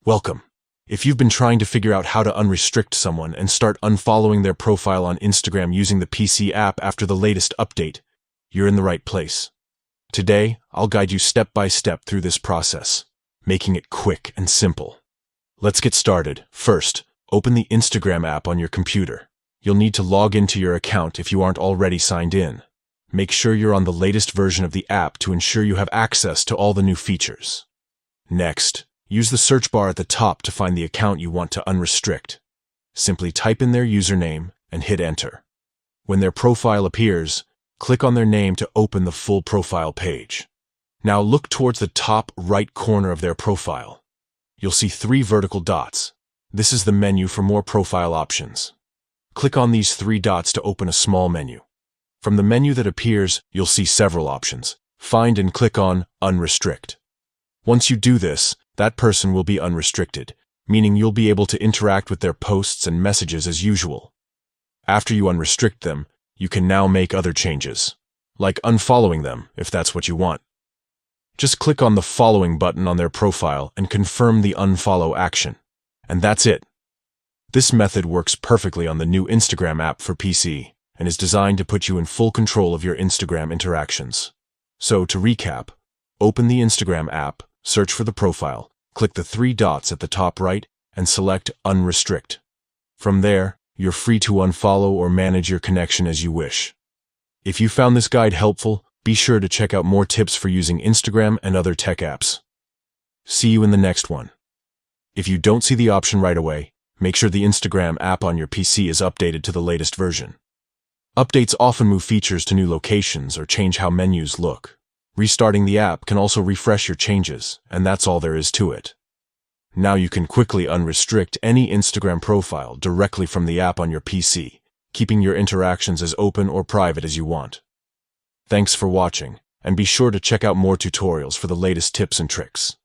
Welcome. If you've been trying to figure out how to unrestrict someone and start unfollowing their profile on Instagram using the PC app after the latest update, you're in the right place. Today, I'll guide you step by step through this process, making it quick and simple. Let's get started. First, open the Instagram app on your computer. You'll need to log into your account if you aren't already signed in. Make sure you're on the latest version of the app to ensure you have access to all the new features. Next, use the search bar at the top to find the account you want to unrestrict. Simply type in their username and hit enter. When their profile appears, click on their name to open the full profile page. Now look towards the top right corner of their profile. You'll see 3 vertical dots. This is the menu for more profile options. Click on these 3 dots to open a small menu. From the menu that appears, you'll see several options. Find and click on Unrestrict. Once you do this, that person will be unrestricted, meaning you'll be able to interact with their posts and messages as usual. After you unrestrict them, you can now make other changes, like unfollowing them if that's what you want. Just click on the following button on their profile and confirm the unfollow action. And that's it. This method works perfectly on the new Instagram app for PC and is designed to put you in full control of your Instagram interactions. So, to recap, open the Instagram app, search for the profile, click the 3 dots at the top right, and select Unrestrict. From there, you're free to unfollow or manage your connection as you wish. If you found this guide helpful, be sure to check out more tips for using Instagram and other tech apps. See you in the next one. If you don't see the option right away, make sure the Instagram app on your PC is updated to the latest version. Updates often move features to new locations or change how menus look. Restarting the app can also refresh your changes, and that's all there is to it. Now you can quickly unrestrict any Instagram profile directly from the app on your PC, keeping your interactions as open or private as you want. Thanks for watching, and be sure to check out more tutorials for the latest tips and tricks.